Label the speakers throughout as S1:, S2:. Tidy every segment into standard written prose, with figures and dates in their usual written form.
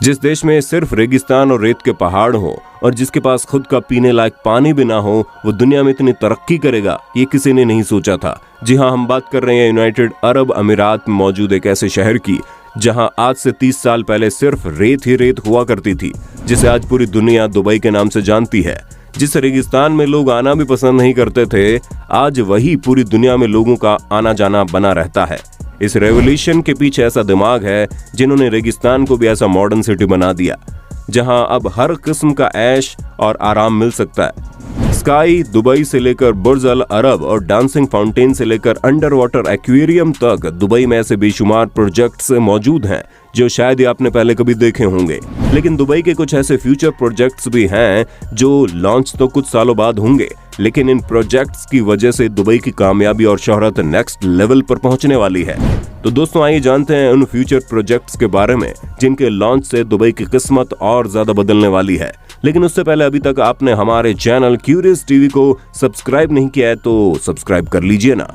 S1: जिस देश में सिर्फ रेगिस्तान और रेत के पहाड़ हो और जिसके पास खुद का पीने लायक पानी भी ना हो, वो दुनिया में इतनी तरक्की करेगा, ये किसी ने नहीं सोचा था। जी हाँ, हम बात कर रहे हैं यूनाइटेड अरब अमीरात में मौजूद एक ऐसे शहर की जहां आज से 30 साल पहले सिर्फ रेत ही रेत हुआ करती थी, जिसे आज पूरी दुनिया दुबई के नाम से जानती है। जिस रेगिस्तान में लोग आना भी पसंद नहीं करते थे, आज वही पूरी दुनिया में लोगों का आना जाना बना रहता है। इस रेवोल्यूशन के पीछे ऐसा दिमाग है जिन्होंने रेगिस्तान को भी ऐसा मॉडर्न सिटी बना दिया, जहां अब हर किस्म का ऐश और आराम मिल सकता है। स्काई दुबई से लेकर बुर्ज अल अरब और डांसिंग फाउंटेन से लेकर अंडर वाटर एक्वेरियम तक दुबई में ऐसे बेशुमार प्रोजेक्ट्स मौजूद हैं जो शायद ही आपने पहले कभी देखे होंगे। लेकिन दुबई के कुछ ऐसे फ्यूचर प्रोजेक्ट्स भी हैं जो लॉन्च तो कुछ सालों बाद होंगे, लेकिन इन प्रोजेक्ट्स की वजह से दुबई की कामयाबी और शोहरत नेक्स्ट लेवल पर पहुंचने वाली है। तो दोस्तों, आइए जानते हैं उन फ्यूचर प्रोजेक्ट्स के बारे में जिनके लॉन्च से दुबई की किस्मत और ज्यादा बदलने वाली है। लेकिन उससे पहले अभी तक आपने हमारे चैनल क्यूरियस टीवी को सब्सक्राइब नहीं किया है तो सब्सक्राइब कर लीजिए ना।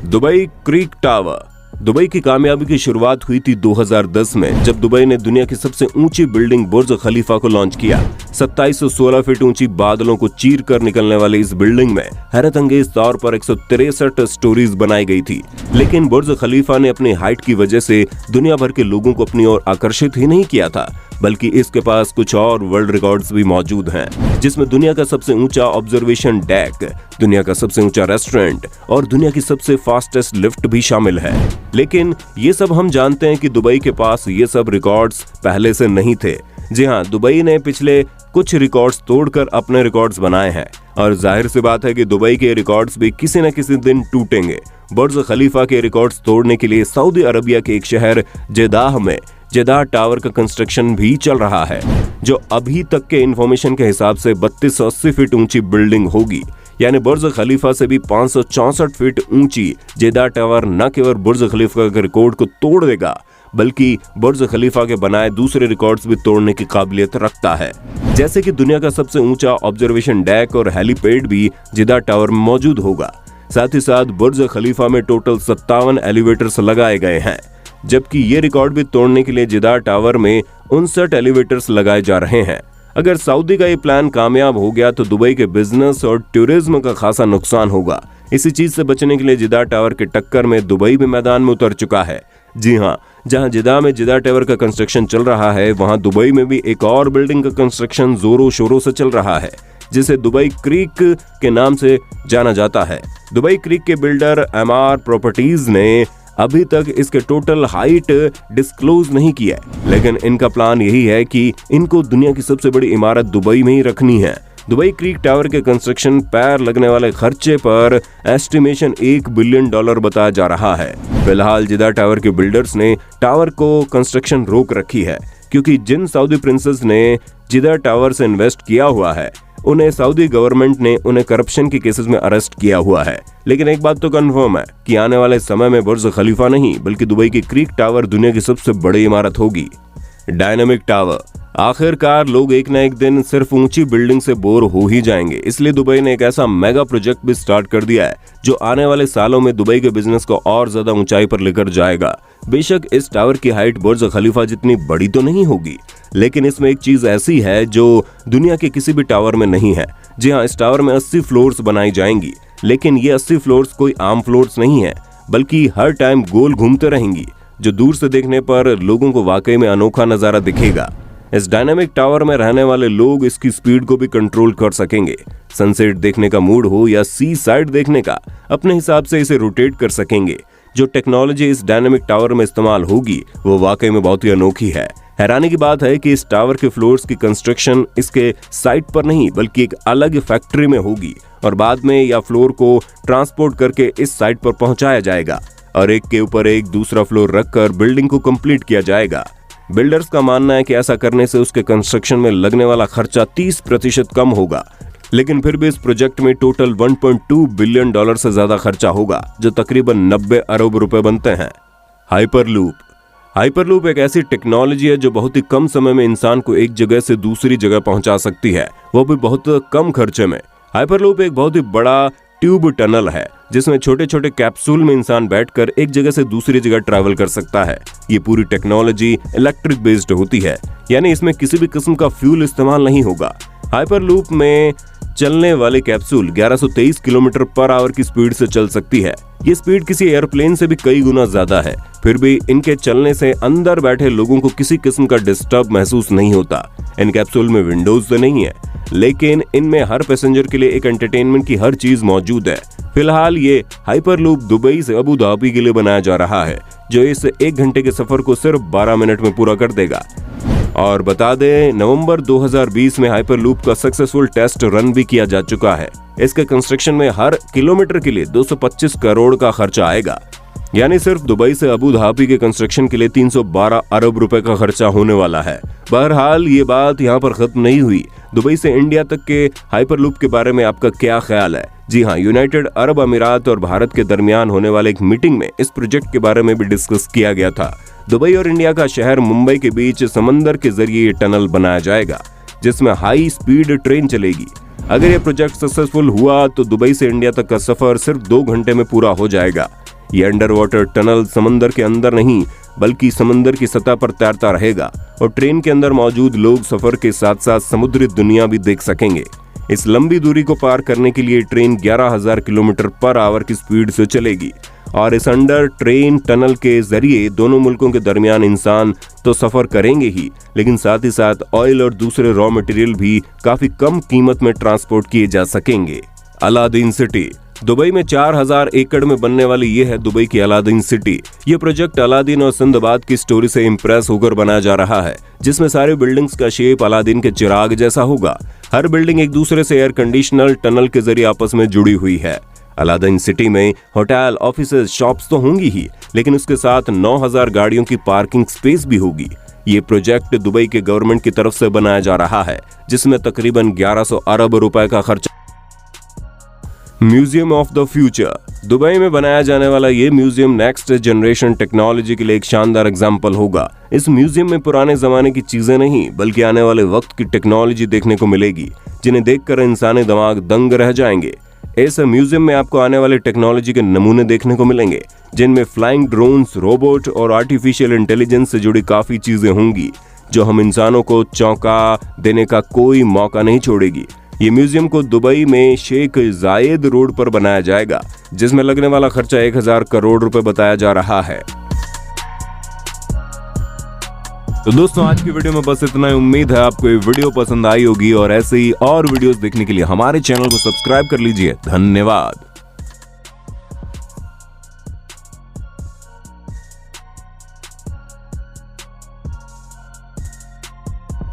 S1: Dubai creek tower. दुबई की कामयाबी की शुरुआत हुई थी 2010 में, जब दुबई ने दुनिया की सबसे ऊंची बिल्डिंग बुर्ज खलीफा को लॉन्च किया। 2716 फीट ऊंची बादलों को चीर कर निकलने वाली इस बिल्डिंग में हैरत अंगेज तौर पर 163 स्टोरीज बनाई गई थी। लेकिन बुर्ज खलीफा ने अपनी हाइट की वजह से दुनिया भर के लोगों को अपनी ओर आकर्षित ही नहीं किया था, बल्कि इसके पास कुछ और वर्ल्ड रिकॉर्ड्स भी मौजूद हैं, जिसमें दुनिया का सबसे ऊंचा ऑब्जर्वेशन डेक, दुनिया का सबसे ऊंचा रेस्टोरेंट और दुनिया की सबसे फास्टेस्ट लिफ्ट भी शामिल है। लेकिन ये सब हम जानते हैं कि दुबई के पास ये सब रिकॉर्ड्स पहले से नहीं थे। जी हाँ, दुबई ने पिछले कुछ रिकॉर्ड्स तोड़कर अपने रिकॉर्ड्स बनाए हैं और जाहिर सी बात है कि दुबई के रिकॉर्ड्स भी किसी न किसी दिन टूटेंगे। बुर्ज खलीफा के रिकॉर्ड्स तोड़ने के लिए सऊदी अरबिया के एक शहर जेदाह में जेदाह टावर का कंस्ट्रक्शन भी चल रहा है, जो अभी तक के इंफॉर्मेशन के हिसाब से 3280 फीट ऊंची बिल्डिंग होगी। यानी बुर्ज खलीफा से भी 564 फीट ऊंची जेदाह टावर न केवल बुर्ज खलीफा के रिकॉर्ड को तोड़ देगा, बल्कि बुर्ज खलीफा के बनाए दूसरे रिकॉर्ड्स भी तोड़ने की काबिलियत रखता है। जैसे कि दुनिया का सबसे ऊंचा ऑब्जर्वेशन डेक और हेलीपैड भी जेदाह टावर में मौजूद होगा। साथ ही साथ बुर्ज खलीफा में टोटल 57 एलिवेटर्स लगाए गए हैं, जबकि ये रिकॉर्ड भी तोड़ने के लिए जेदाह टावर में 59 एलिवेटर्स लगाए जा रहे हैं। अगर सऊदी का ये प्लान कामयाब हो गया तो दुबई के बिजनेस और टूरिज्म का खासा नुकसान होगा। इसी चीज से बचने के लिए जेदाह टावर के टक्कर में दुबई भी मैदान में उतर चुका है। जी हाँ, जहां जेदाह में जेदाह टावर का कंस्ट्रक्शन चल रहा है, वहां दुबई में भी एक और बिल्डिंग का कंस्ट्रक्शन जोरों शोरों से चल रहा है, जिसे दुबई क्रीक के नाम से जाना जाता है। दुबई क्रीक के बिल्डर एमआर प्रॉपर्टीज ने अभी तक इसके टोटल हाइट डिस्क्लोज नहीं किया है, लेकिन इनका प्लान यही है कि इनको दुनिया की सबसे बड़ी इमारत दुबई में ही रखनी है। दुबई क्रीक टावर के कंस्ट्रक्शन पैर लगने वाले खर्चे पर एस्टिमेशन $1 बिलियन बताया जा रहा है। फिलहाल जेदाह टावर के बिल्डर्स ने टावर को कंस्ट्रक्शन रोक रखी है, क्योंकि जिन सऊदी प्रिंसेस ने जेदाह टावर से इन्वेस्ट किया हुआ है, उन्हें सऊदी गवर्नमेंट ने उन्हें करप्शन के केसेस में अरेस्ट किया हुआ है। लेकिन एक बात तो कंफर्म है कि आने वाले समय में बुर्ज खलीफा नहीं, बल्कि दुबई की क्रीक टावर दुनिया की सबसे बड़ी इमारत होगी। Dynamic tower. आखिरकार लोग एक न एक दिन सिर्फ ऊंची बिल्डिंग से बोर हो ही जाएंगे, इसलिए दुबई ने एक ऐसा मेगा प्रोजेक्ट भी स्टार्ट कर दिया है जो आने वाले सालों में दुबई के बिजनेस को और ज्यादा ऊंचाई पर लेकर जाएगा। बेशक इस टावर की हाइट बुर्ज खलीफा जितनी बड़ी तो नहीं होगी, लेकिन इसमें एक चीज ऐसी है जो दुनिया के किसी भी टावर में नहीं है। जी हाँ, इस टावर में 80 फ्लोर्स बनाई जाएंगी, लेकिन ये 80 फ्लोर्स कोई आम फ्लोर्स नहीं है, बल्कि हर टाइम गोल घूमते रहेंगी, जो दूर से देखने पर लोगों को वाकई में अनोखा नजारा दिखेगा। इस डायनामिक टावर में रहने वाले लोग इसकी स्पीड को भी कंट्रोल कर सकेंगे। सनसेट देखने का मूड हो या सी साइड देखने का, अपने हिसाब से इसे रोटेट कर सकेंगे। जो टेक्नोलॉजी इस डायनामिक टावर में इस्तेमाल होगी वो वाकई में बहुत ही अनोखी है। हैरानी की बात है कि इस टावर के फ्लोर्स की कंस्ट्रक्शन इसके साइट पर नहीं, बल्कि एक अलग फैक्ट्री में होगी और बाद में या फ्लोर को ट्रांसपोर्ट करके इस साइट पर पहुंचाया जाएगा और एक के ऊपर एक दूसरा फ्लोर रखकर बिल्डिंग को कंप्लीट किया जाएगा। बिल्डर्स का मानना है कि ऐसा करने से उसके कंस्ट्रक्शन में लगने वाला खर्चा 30% कम होगा, लेकिन फिर भी इस प्रोजेक्ट में टोटल $1.2 बिलियन से ज्यादा खर्चा होगा, जो तकरीबन 90 अरब रुपए बनते हैं। हाइपरलूप। हाइपरलूप एक ऐसी टेक्नोलॉजी है जो बहुत ही कम समय में इंसान को एक जगह से दूसरी जगह पहुंचा सकती है, वो भी बहुत कम खर्चे में। हाइपरलूप एक बहुत ही बड़ा ट्यूब टनल है जिसमें छोटे छोटे कैप्सूल में इंसान बैठकर एक जगह से दूसरी जगह ट्रैवल कर सकता है। ये पूरी टेक्नोलॉजी इलेक्ट्रिक बेस्ड होती है, यानी इसमें किसी भी किस्म का फ्यूल इस्तेमाल नहीं होगा। हाइपरलूप में चलने वाले कैप्सूल 1123 किलोमीटर पर आवर की स्पीड से चल सकती है। ये स्पीड किसी एयरप्लेन से भी कई गुना ज्यादा है। फिर भी इनके चलने से अंदर बैठे लोगों को किसी किस्म का डिस्टर्ब महसूस नहीं होता। इन कैप्सूल में विंडोज तो नहीं है, लेकिन इनमें हर पैसेंजर के लिए एक एंटरटेनमेंट की हर चीज मौजूद है। फिलहाल ये हाइपरलूप दुबई से अबू धाबी के लिए बनाया जा रहा है, जो इस 1 घंटे के सफर को सिर्फ 12 मिनट में पूरा कर देगा। और बता दें, नवंबर 2020 में हाइपरलूप का सक्सेसफुल टेस्ट रन भी किया जा चुका है। इसके कंस्ट्रक्शन में हर किलोमीटर के लिए 225 करोड़ का खर्चा आएगा, यानी सिर्फ दुबई से अबू धाबी के कंस्ट्रक्शन के लिए 312 अरब रुपए का खर्चा होने वाला है। बहरहाल ये बात यहाँ पर खत्म नहीं हुई। दुबई से इंडिया तक के हाइपरलूप के बारे में आपका क्या ख्याल है? जी हाँ, यूनाइटेड अरब अमीरात और भारत के दरमियान होने वाले एक मीटिंग में इस प्रोजेक्ट के बारे में भी डिस्कस किया गया था। दुबई और इंडिया का शहर मुंबई के बीच समंदर के जरिए ये टनल बनाया जाएगा, जिसमें हाई स्पीड ट्रेन चलेगी। अगर ये प्रोजेक्ट सक्सेसफुल हुआ तो दुबई से इंडिया तक का सफर सिर्फ 2 घंटे में पूरा हो जाएगा। ये अंडर वाटर टनल समंदर के अंदर नहीं, बल्कि समंदर की सतह पर तैरता रहेगा और ट्रेन के अंदर मौजूद लोग सफर के साथ साथ समुद्री दुनिया भी देख सकेंगे। इस लंबी दूरी को पार करने के लिए ट्रेन 11,000 किलोमीटर पर आवर की स्पीड से चलेगी और इस अंडर ट्रेन टनल के जरिए दोनों मुल्कों के दरमियान इंसान तो सफर करेंगे ही, लेकिन साथ ही साथ ऑयल और दूसरे रॉ मटेरियल भी काफी कम कीमत में ट्रांसपोर्ट किए जा सकेंगे। अलादीन सिटी दुबई में 4000 एकड़ में बनने वाली ये है दुबई की अलादीन सिटी। ये प्रोजेक्ट अलादीन और सिंदबाद की स्टोरी से इम्प्रेस होकर बनाया जा रहा है, जिसमें सारे बिल्डिंग्स का शेप अलादीन के चिराग जैसा होगा। हर बिल्डिंग एक दूसरे से एयर कंडीशनर टनल के जरिए आपस में जुड़ी हुई है। अलादीन सिटी में होटल, ऑफिसेज, शॉप्स तो होंगी ही, लेकिन उसके साथ 9000 गाड़ियों की पार्किंग स्पेस भी होगी। ये प्रोजेक्ट दुबई के गवर्नमेंट की तरफ से बनाया जा रहा है, जिसमें तकरीबन 1100 अरब रुपए का खर्चा। Museum of the future Dubai में बनाया जाने वाला ये म्यूजियम नेक्स्ट जनरेशन टेक्नोलॉजी के लिए एक शानदार एग्जाम्पल होगा। इस म्यूजियम में पुराने जमाने की चीजें नहीं, बल्कि आने वाले वक्त की टेक्नोलॉजी देखने को मिलेगी, जिन्हें देखकर इंसानी दिमाग दंग रह जाएंगे। इस म्यूजियम में आपको आने वाले टेक्नोलॉजी के नमूने देखने को मिलेंगे, जिनमें फ्लाइंग ड्रोन्स, रोबोट और आर्टिफिशियल इंटेलिजेंस से जुड़ी काफी चीजें होंगी, जो हम इंसानों को चौंका देने का कोई मौका नहीं छोड़ेगी। ये म्यूजियम को दुबई में शेख जायद रोड पर बनाया जाएगा, जिसमें लगने वाला खर्चा 1000 करोड़ रुपए बताया जा रहा है। तो दोस्तों, आज की वीडियो में बस इतना ही। उम्मीद है आपको ये वीडियो पसंद आई होगी और ऐसे ही और वीडियोस देखने के लिए हमारे चैनल को सब्सक्राइब कर लीजिए। धन्यवाद।